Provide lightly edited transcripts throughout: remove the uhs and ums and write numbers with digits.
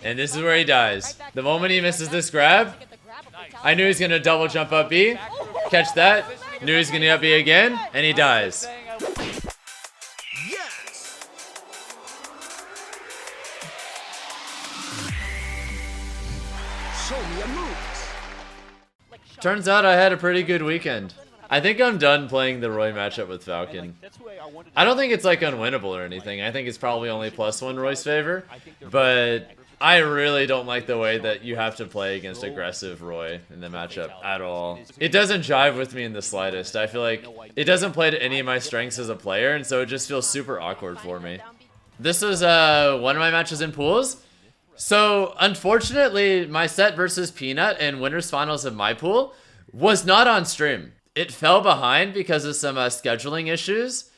And this is where he dies. The moment he misses this grab, I knew he was going to double jump up B. Catch that. Knew he was going to up B again. And he dies. Turns out I had a pretty good weekend. I think I'm done playing the Roy matchup with Falcon. I don't think it's like unwinnable or anything. I think it's probably only +1 Roy's favor. But I really don't like the way that you have to play against aggressive Roy in the matchup at all. It doesn't jive with me in the slightest. I feel like it doesn't play to any of my strengths as a player, and so it just feels super awkward for me. This was one of my matches in pools. So, unfortunately, my set versus Peanut in winners finals of my pool was not on stream. It fell behind because of some scheduling issues,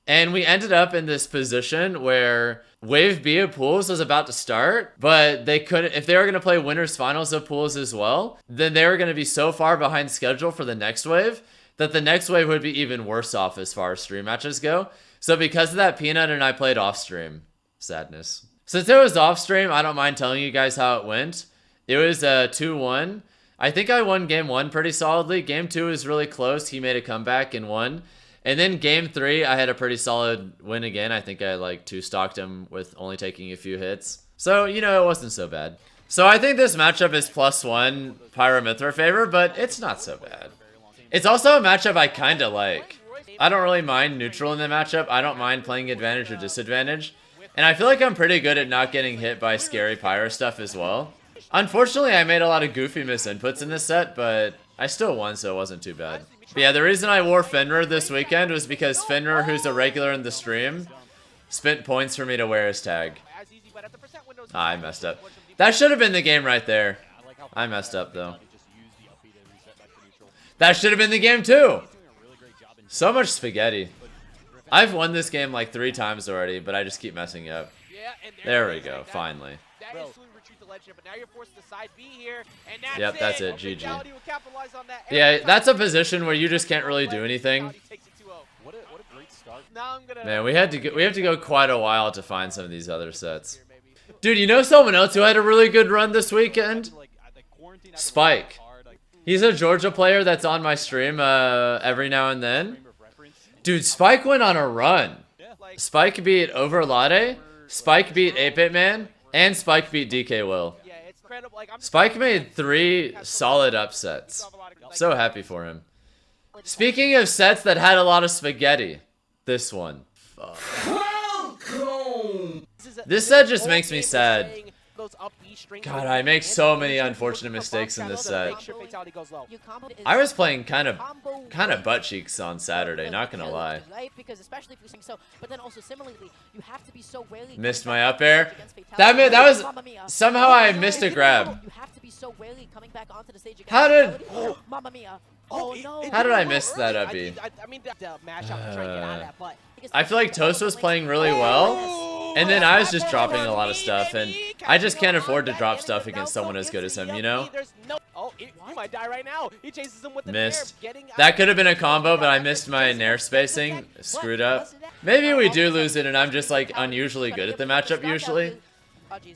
and we ended up in this position where Wave B of pools was about to start, but they couldn't. If they were going to play winners finals of pools as well, then they were going to be so far behind schedule for the next wave that the next wave would be even worse off as far as stream matches go. So because of that, Peanut and I played off stream. Sadness. Since it was off stream, I don't mind telling you guys how it went. It was 2-1. I think I won game 1 pretty solidly. Game 2 was really close. He made a comeback and won. And then game 3, I had a pretty solid win again. I think I like 2-stocked him with only taking a few hits. So, you know, it wasn't so bad. So I think this matchup is +1 Pyramithra favor, but it's not so bad. It's also a matchup I kind of like. I don't really mind neutral in the matchup. I don't mind playing advantage or disadvantage. And I feel like I'm pretty good at not getting hit by scary pyro stuff as well. Unfortunately, I made a lot of goofy misinputs in this set, but I still won, so it wasn't too bad. But yeah, the reason I wore Fenrir this weekend was because Fenrir, who's a regular in the stream, spent points for me to wear his tag. Ah, I messed up. That should have been the game right there. I messed up, though. That should have been the game, too. So much spaghetti. I've won this game like 3 times already, but I just keep messing up. There we go, finally. Yep, that's it, GG. Yeah, that's a position where you just can't really do anything. Man, we have to go quite a while to find some of these other sets. Dude, you know someone else who had a really good run this weekend? Spike. He's a Georgia player that's on my stream every now and then. Dude, Spike went on a run. Spike beat Overlade, Spike beat 8-Bit Man, and Spike beat DK Will. Spike made 3 solid upsets. So happy for him. Speaking of sets that had a lot of spaghetti, this one. This set just makes me sad. God, I make so many unfortunate mistakes in this set. I was playing kind of butt cheeks on Saturday, not gonna lie. Missed my up air. That was somehow I missed a grab. How did I miss that up B? I feel like Toast was playing really well, and then I was just dropping a lot of stuff, and I just can't afford to drop stuff against someone as good as him, you know? Missed. That could have been a combo, but I missed my nair spacing. Screwed up. Maybe we do lose it, and I'm just like unusually good at the matchup usually.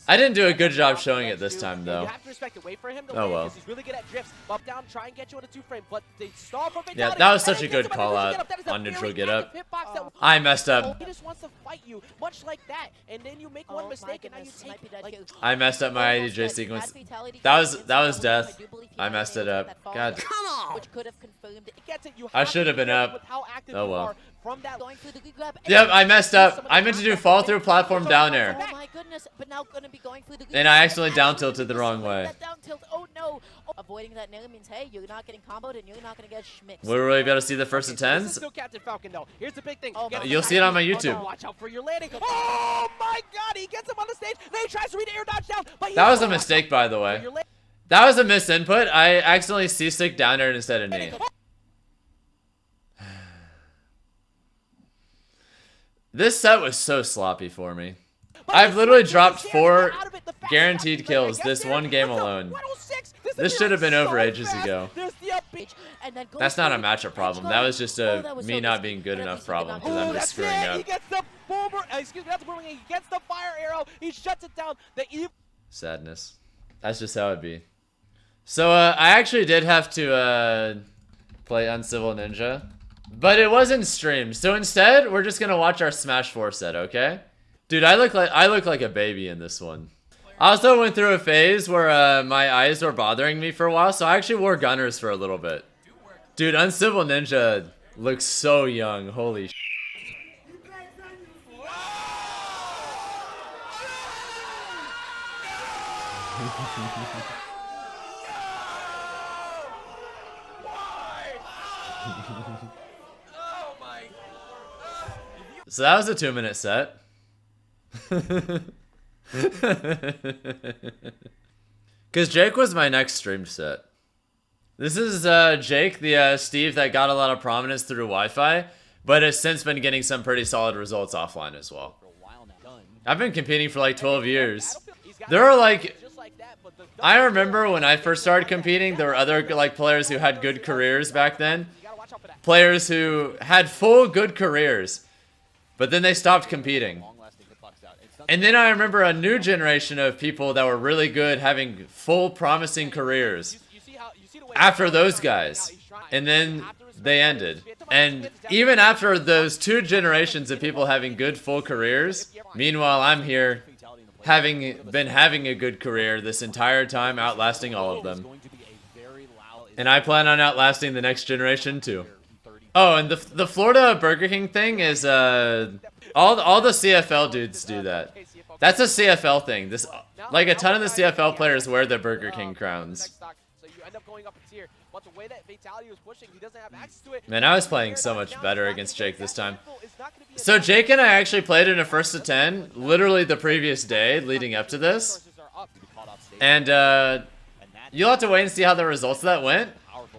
I didn't do a good job showing it this time, though. Oh well. Yeah, that was such a good call out on neutral get up. I messed up. I messed up my IDJ sequence. That was death. I messed it up. God. I should have been up. Oh well. Yep, I messed up. I meant to do fall through platform down air. And I accidentally down tilted the wrong way. Avoiding that nail means, hey, you're not getting comboed and you're not gonna get schmicked. We're really about to see the first of 10s. Still Captain Falcon though. Here's the big thing. You'll see it on my YouTube. Watch out for your landing. Oh my God! He gets him on the stage. Then he tries to read air dodge down. That was a mistake, by the way. That was a misinput. I accidentally C-stick down air instead of knee. This set was so sloppy for me. I've literally dropped 4 guaranteed kills this one game alone. This should have been over ages ago. That's not a matchup problem. That was just a me not being good enough problem because I'm just screwing up. He gets the fire arrow. He shuts it down. Sadness. That's just how it'd be. So, I actually did have to, play Uncivil Ninja. But it wasn't streamed. So instead, we're just gonna watch our Smash 4 set, okay? Dude, I look like a baby in this one. I also went through a phase where, my eyes were bothering me for a while, so I actually wore Gunners for a little bit. Dude, Uncivil Ninja looks so young. Holy sh**. So that was a 2-minute set. Because Jake was my next stream set. This is Jake, the Steve that got a lot of prominence through Wi-Fi, but has since been getting some pretty solid results offline as well. I've been competing for like 12 years. There are like... I remember when I first started competing, there were other like players who had good careers back then. Players who had full good careers. But then they stopped competing. And then I remember a new generation of people that were really good having full promising careers after those guys. And then they ended. And even after those 2 generations of people having good full careers, meanwhile I'm here having a good career this entire time, outlasting all of them. And I plan on outlasting the next generation too. Oh, and the Florida Burger King thing is, all the CFL dudes do that. That's a CFL thing. This, like a ton of the CFL players wear the Burger King crowns. Man, I was playing so much better against Jake this time. So Jake and I actually played in a 1st to 10, literally the previous day leading up to this. And, you'll have to wait and see how the results of that went.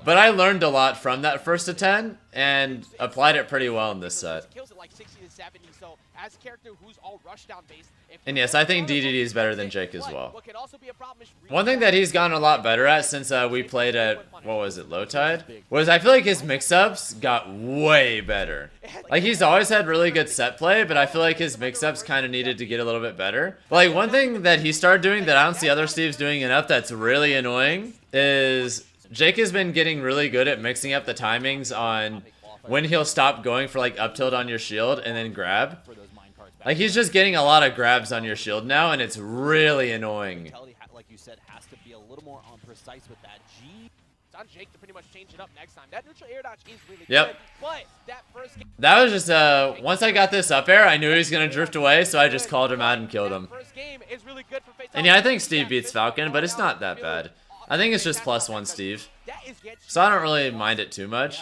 But I learned a lot from that 1st to 10 and applied it pretty well in this set. And yes, I think DDD is better than Jake as well. One thing that he's gotten a lot better at since we played at, what was it, Low Tide? Was I feel like his mix-ups got way better. Like he's always had really good set play, but I feel like his mix-ups kind of needed to get a little bit better. But like one thing that he started doing that I don't see other Steves doing enough that's really annoying is Jake has been getting really good at mixing up the timings on when he'll stop going for like up tilt on your shield and then grab. Like he's just getting a lot of grabs on your shield now, and it's really annoying. Like you said, has to be a little more precise with that G. It's on Jake to pretty much change it up next time. That neutral air dodge is really good, but that first game... That was just, once I got this up air, I knew he was going to drift away, so I just called him out and killed him. And yeah, I think Steve beats Falcon, but it's not that bad. I think it's just +1 Steve. So I don't really mind it too much.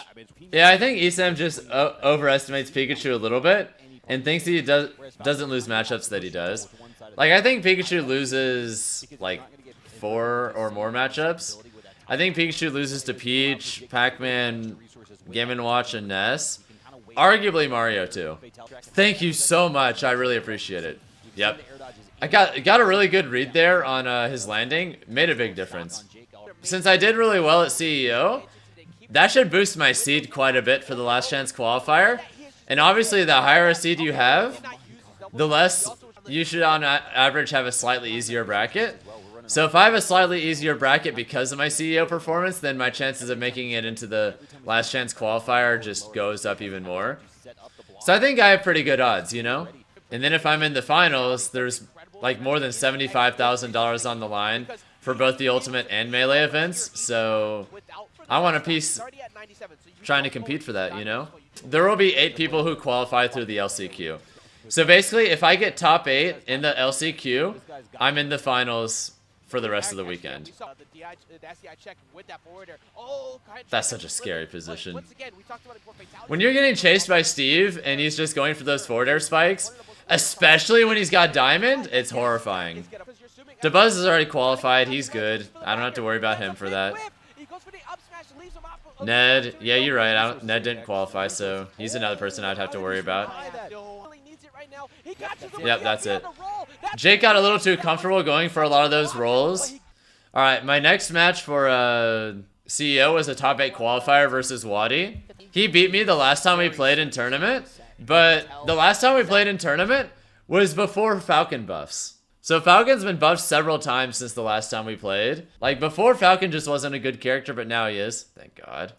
Yeah, I think Esam just overestimates Pikachu a little bit and thinks he doesn't lose matchups that he does. Like, I think Pikachu loses, like, 4 or more matchups. I think Pikachu loses to Peach, Pac-Man, Game & Watch, and Ness. Arguably Mario, too. Thank you so much. I really appreciate it. Yep. I got a really good read there on his landing. Made a big difference. Since I did really well at CEO, that should boost my seed quite a bit for the last chance qualifier. And obviously, the higher a seed you have, the less you should on average have a slightly easier bracket. So if I have a slightly easier bracket because of my CEO performance, then my chances of making it into the last chance qualifier just goes up even more. So I think I have pretty good odds, you know? And then if I'm in the finals, there's like more than $75,000 on the line for both the Ultimate and Melee events, so I want a piece trying to compete for that, you know? There will be 8 people who qualify through the LCQ. So basically, if I get top 8 in the LCQ, I'm in the finals for the rest of the weekend. That's such a scary position. When you're getting chased by Steve and he's just going for those forward air spikes, especially when he's got Diamond, it's horrifying. DeBuzz is already qualified. He's good. I don't have to worry about him for that. Ned, yeah, you're right. Ned didn't qualify, so he's another person I'd have to worry about. Yep, that's it. Jake got a little too comfortable going for a lot of those rolls. Alright, my next match for CEO was a top 8 qualifier versus Wadi. He beat me the last time we played in tournament, but the last time we played in tournament was before Falcon buffs. So Falcon's been buffed several times since the last time we played. Like, before, Falcon just wasn't a good character, but now he is. Thank God.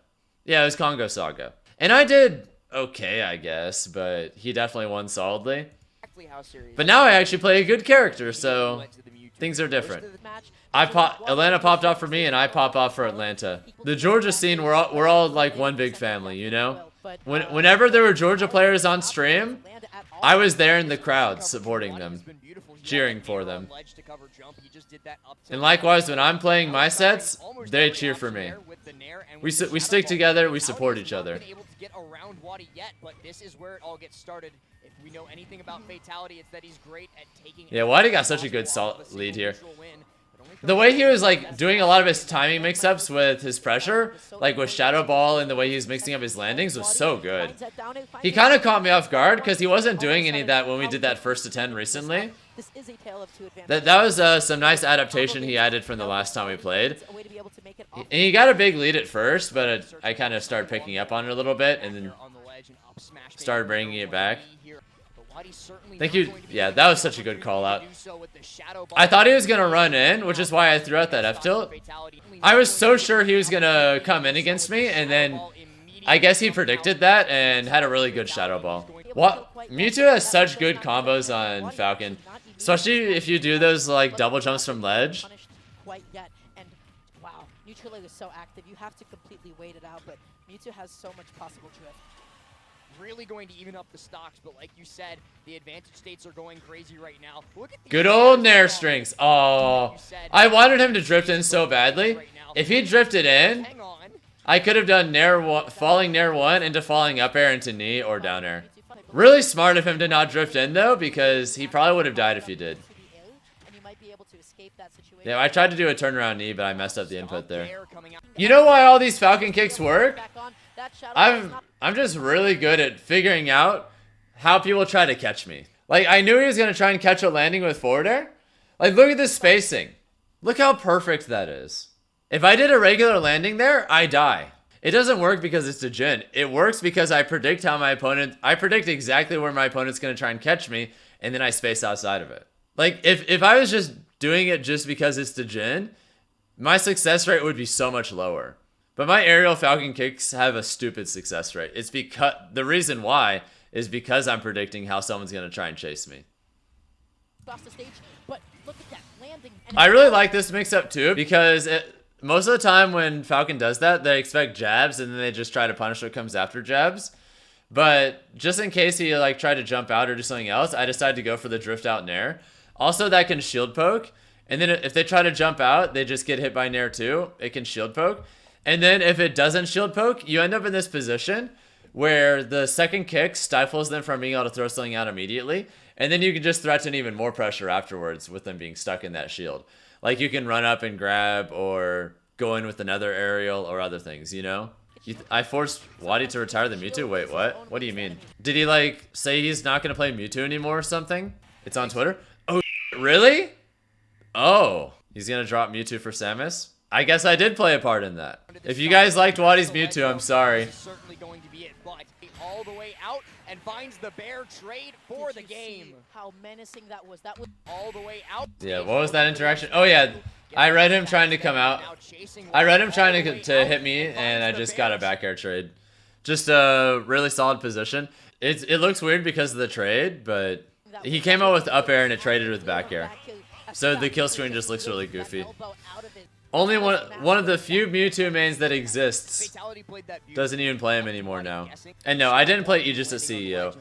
Yeah, it was Congo Saga. And I did okay, I guess, but he definitely won solidly. But now I actually play a good character, so things are different. Atlanta popped off for me, and I pop off for Atlanta. The Georgia scene, we're all like one big family, you know? Whenever there were Georgia players on stream, I was there in the crowd supporting them, cheering for them. And likewise, when I'm playing my sets, they cheer for me. We stick together, we support each other. We know anything about Fatality, it's that he's great at taking. Yeah, Waddy got such a good lead here. The way he was like doing a lot of his timing mix-ups with his pressure, like with Shadow Ball and the way he was mixing up his landings was so good. He kind of caught me off guard because he wasn't doing any of that when we did that first to 10 recently. That was some nice adaptation he added from the last time we played. And he got a big lead at first, but I kind of started picking up on it a little bit and then started bringing it back. Thank you. Yeah, that was such a good call out. I thought he was going to run in, which is why I threw out that F tilt. I was so sure he was going to come in against me, and then I guess he predicted that and had a really good Shadow Ball. Mewtwo has such good combos on Falcon, especially if you do those like double jumps from ledge. Wow, Neutral is so active. You have to completely wait it out, but Mewtwo has so much possible drift. Really going to even up the stocks, but like you said, the advantage states are going crazy right now. Look at good old Nair strings. Oh, I wanted him to drift in so badly. If he drifted in, I could have done falling Nair 1 into falling up air into knee or down air. Really smart of him to not drift in though, because he probably would have died if he did. Yeah, I tried to do a turnaround knee, but I messed up the input there. You know why all these Falcon kicks work? I'm just really good at figuring out how people try to catch me. Like, I knew he was going to try and catch a landing with forward air. Like, look at this spacing. Look how perfect that is. If I did a regular landing there, I die. It doesn't work because it's a Jin. It works because I predict I predict exactly where my opponent's going to try and catch me, and then I space outside of it. Like, if I was just doing it just because it's the Jin, my success rate would be so much lower. But my aerial Falcon kicks have a stupid success rate. It's because the reason why is because I'm predicting how someone's going to try and chase me. I really like this mix-up too because most of the time when Falcon does that, they expect jabs and then they just try to punish what comes after jabs. But just in case he like tried to jump out or do something else, I decided to go for the drift out Nair. Also, that can shield poke. And then if they try to jump out, they just get hit by Nair too. It can shield poke. And then if it doesn't shield poke, you end up in this position where the second kick stifles them from being able to throw something out immediately. And then you can just threaten even more pressure afterwards with them being stuck in that shield. Like you can run up and grab or go in with another aerial or other things, you know? I forced Waddy to retire the Mewtwo? Wait, what? What do you mean? Did he like say he's not going to play Mewtwo anymore or something? It's on Twitter? Oh, really? Oh, he's going to drop Mewtwo for Samus? I guess I did play a part in that. If you guys liked Waddy's Mewtwo, I'm sorry. Certainly going to be it, but all the way out and finds the bear trade for the game. How menacing that was. That was all the way out. Yeah, what was that interaction? Oh yeah, I read him trying to come out. I read him trying to hit me, and I just got a back air trade. Just a really solid position. It looks weird because of the trade, but he came out with up air and it traded with back air. So the kill screen just looks really goofy. Only one of the few Mewtwo mains that exists doesn't even play him anymore now. And no, I didn't play Aegis at CEO.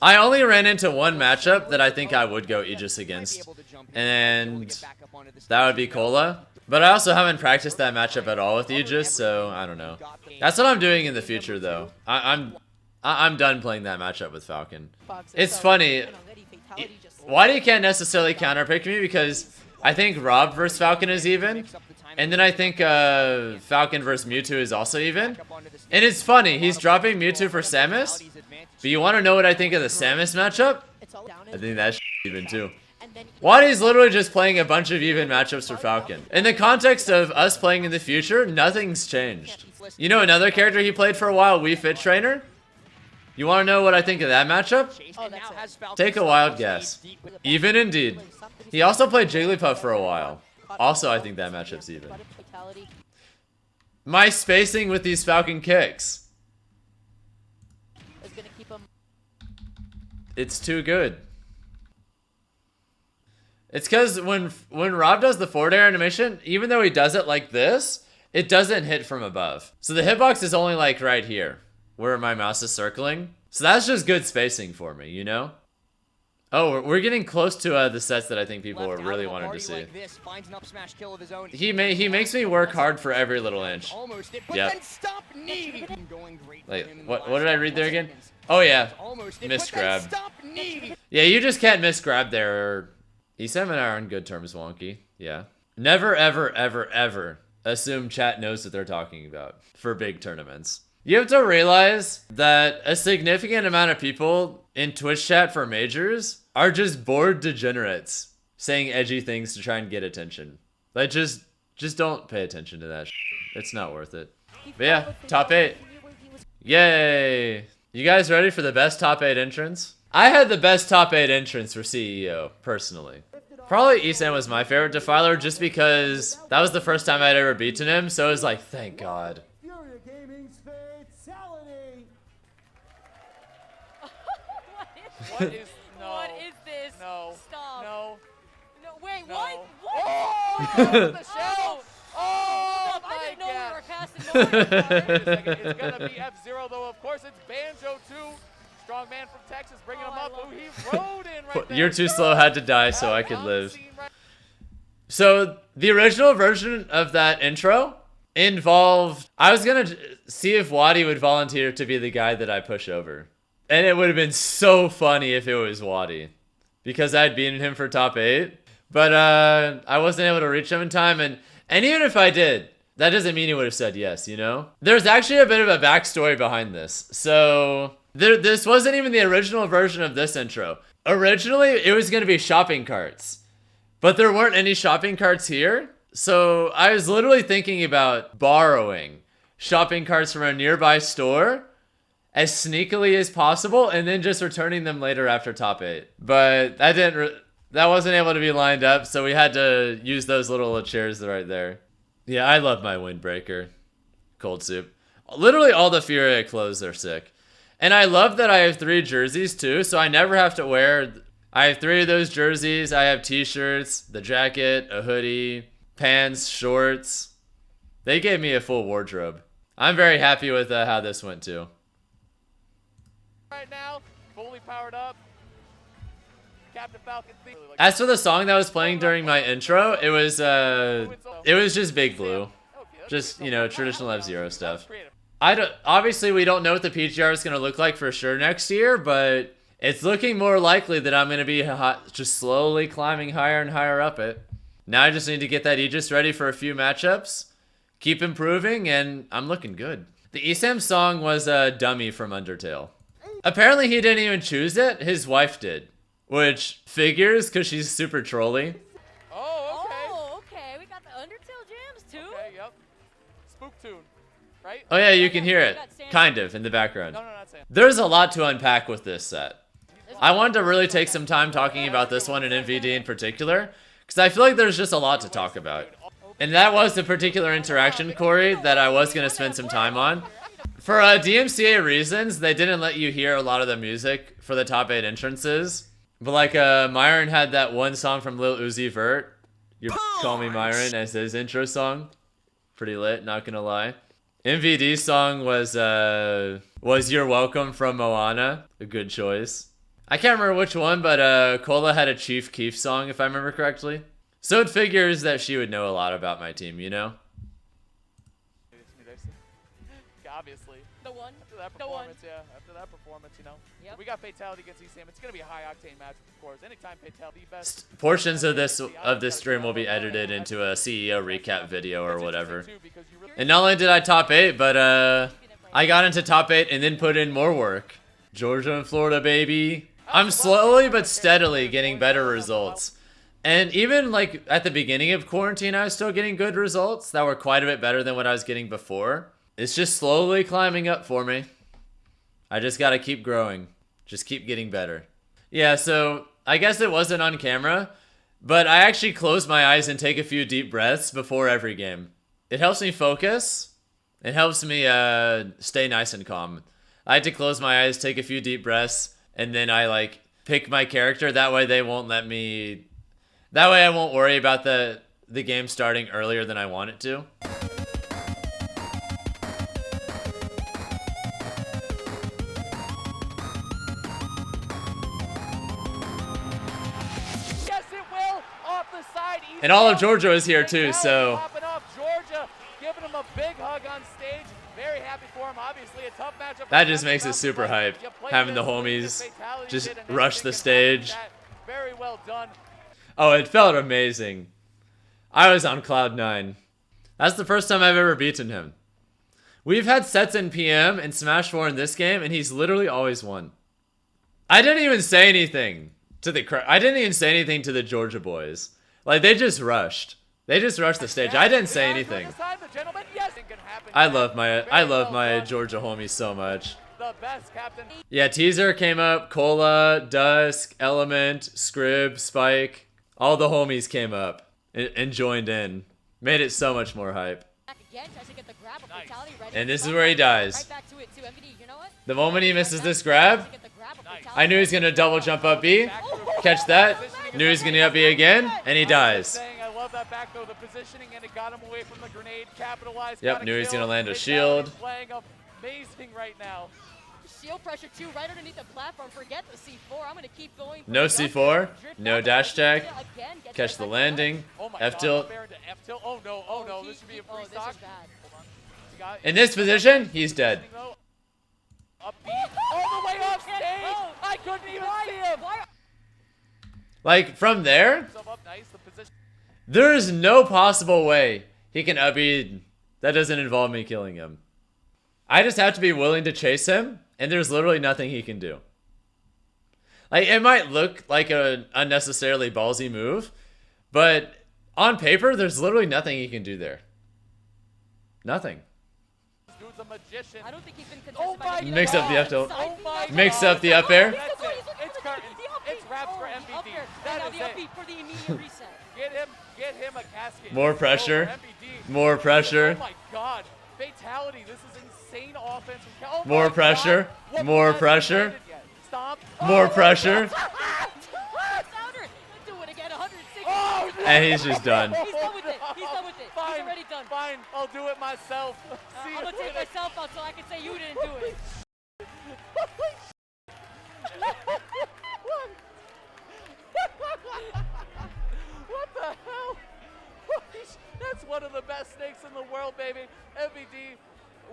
I only ran into one matchup that I think I would go Aegis against, and that would be Cola. But I also haven't practiced that matchup at all with Aegis, so I don't know. That's what I'm doing in the future, though. I'm done playing that matchup with Falcon. It's funny. Waddy can't necessarily counterpick me because I think Rob versus Falcon is even. And then I think Falcon versus Mewtwo is also even. And it's funny, he's dropping Mewtwo for Samus. But you want to know what I think of the Samus matchup? I think that's even too. Waddy's literally just playing a bunch of even matchups for Falcon. In the context of us playing in the future, nothing's changed. You know another character he played for a while, Wii Fit Trainer? You want to know what I think of that matchup? Take a wild guess. Even indeed. He also played Jigglypuff for a while. Also, I think that matchup's even. My spacing with these Falcon kicks. It's too good. It's because when Rob does the forward air animation, even though he does it like this, it doesn't hit from above. So the hitbox is only like right here, where my mouse is circling. So that's just good spacing for me, you know? Oh, we're getting close to the sets that I think people were really wanting to see. Like this, finds an up smash kill of his own. He makes me work hard for every little inch. Almost did, but Yep. then stop knee. Going great for Like, him in the what last did I couple read there again? seconds. Oh yeah, Almost did, miss but then grab. stop knee. Yeah, you just can't miss grab there. E7 and I are on good terms, Wonky. Yeah. Never, ever, ever, ever assume chat knows what they're talking about for big tournaments. You have to realize that a significant amount of people in Twitch chat for majors are just bored degenerates saying edgy things to try and get attention. Like, just don't pay attention to that shit. It's not worth it. But yeah, top 8. Yay! You guys ready for the best top 8 entrance? I had the best top 8 entrance for CEO, personally. Probably Isan was my favorite Defiler just because that was the first time I'd ever beaten him, so it was like, thank God. What is no? What is this? No. Stop. No. No, wait, No. what? What? Oh! The shell! Oh I my didn't know we God! were casting noise. Wait a second, it's gonna be F-Zero though. Of course, it's Banjo too. Strong man from Texas, bringing him up. Ooh, he rode in right there. You're too slow, had to die so I could live. So the original version of that intro involved, I was gonna see if Waddy would volunteer to be the guy that I push over. And it would have been so funny if it was Waddy, because I'd beaten him for top 8. But I wasn't able to reach him in time, and even if I did, that doesn't mean he would have said yes, you know? There's actually a bit of a backstory behind this. So this wasn't even the original version of this intro. Originally, it was going to be shopping carts, but there weren't any shopping carts here. So I was literally thinking about borrowing shopping carts from a nearby store as sneakily as possible, and then just returning them later after top 8. But that wasn't able to be lined up, so we had to use those little chairs right there. Yeah, I love my windbreaker. Cold soup. Literally all the Furia clothes are sick. And I love that I have 3 jerseys too, so I never have to wear... I have 3 of those jerseys. I have t-shirts, the jacket, a hoodie, pants, shorts. They gave me a full wardrobe. I'm very happy with how this went too. Right now, fully powered up. Captain Falcon. As for the song that was playing during my intro, it was just Big Blue. Just, you know, traditional F-Zero stuff. Obviously, we don't know what the PGR is going to look like for sure next year, but it's looking more likely that I'm going to be just slowly climbing higher and higher up it. Now I just need to get that Aegis ready for a few matchups, keep improving, and I'm looking good. The ESAM song was a dummy from Undertale. Apparently he didn't even choose it, his wife did. Which figures, because she's super trolly. Oh, okay. Oh, okay. We got the Undertale jams too. Okay, yep. Spook tune, right? Oh yeah, you can hear it. Kind of, in the background. No, not Sam. There's a lot to unpack with this set. I wanted to really take some time talking about this one in MVD in particular, because I feel like there's just a lot to talk about. And that was the particular interaction, Corey, that I was going to spend some time on. For DMCA reasons, they didn't let you hear a lot of the music for the top 8 entrances. But like, Myron had that one song from Lil Uzi Vert, You Call Me Myron, as his intro song. Pretty lit, not gonna lie. MVD's song was You're Welcome from Moana, a good choice. I can't remember which one, but Cola had a Chief Keef song, if I remember correctly. So it figures that she would know a lot about my team, you know? Obviously. The one. After that The one. performance, yeah. After that performance, you know. Yep. We got Fatality against ESAM. It's gonna be a high octane match, of course. Anytime Fatality best. Portions of this stream will be edited into a CEO recap video or whatever. And not only did I top 8, but I got into top 8 and then put in more work. Georgia and Florida, baby. I'm slowly but steadily getting better results. And even like at the beginning of quarantine, I was still getting good results that were quite a bit better than what I was getting before. It's just slowly climbing up for me. I just gotta keep growing. Just keep getting better. Yeah, so I guess it wasn't on camera, But I actually close my eyes and take a few deep breaths before every game. It helps me focus. It helps me stay nice and calm. I like to close my eyes, take a few deep breaths, and then I like pick my character. That way they won't let me... That way I won't worry about the game starting earlier than I want it to. Yes, it will. Off the side. And all of Georgia is here too, so... Popping off Georgia, giving him a big hug on stage. Very happy for him. Obviously, a tough matchup. That just makes it super hype. Having the homies just rush the stage. Very well done. Oh, it felt amazing. I was on cloud 9. That's the first time I've ever beaten him. We've had sets in PM and Smash 4 in this game, and he's literally always won. I didn't even say anything to the Georgia boys. Like, they just rushed. They just rushed the stage. I didn't say anything. I love my Georgia homies so much. The best, Captain. Yeah, Teaser came up, Cola, Dusk, Element, Scrib, Spike. All the homies came up and joined in. Made it so much more hype. And this is where he dies. The moment he misses this grab, I knew he's gonna double jump up B, catch that, knew he's gonna up B again, and he dies. I love that back throw, the positioning, and it got him away from the grenade. Capitalized. Yep, knew he was gonna land a shield. Playing amazing right now. Shield pressure too, right underneath the platform. Forget the C4. I'm gonna keep going. No C4, no dash tag, catch the landing, F tilt. Oh no, this should be a free stock. In this position, he's dead. Up B, all the way off stage. I couldn't even see him. Like, from there, there is no possible way he can up B that doesn't involve me killing him. I just have to be willing to chase him, and there's literally nothing he can do. Like, it might look like an unnecessarily ballsy move, but on paper, there's literally nothing he can do there. Nothing. Dude's a magician. I don't think he's been contested. Mix up the up tilt. Mix up the up air. It's curtains. It's wraps for MVD. That is it. for the immediate reset. Get him a casket. More pressure. More pressure. Oh my god. Fatality. This is insane offense. Oh More my pressure. God. More pressure. Stop. More pressure. Do it again, 160. Oh, no. And he's just done. He's done with it. He's done with it. Fine, He's already done. Fine, I'll do it myself. See I'm you gonna take later. myself out so I can say you didn't do it. What the hell? That's one of the best snakes in the world, baby. MVD.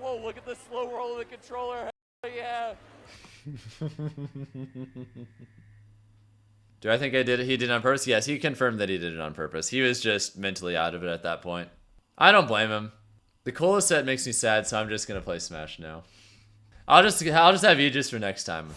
Whoa, look at the slow roll of the controller. Hell yeah. Do I think he did it on purpose? Yes, he confirmed that he did it on purpose. He was just mentally out of it at that point. I don't blame him. The Cola set makes me sad, so I'm just gonna play Smash now. I'll just have Aegis for next time.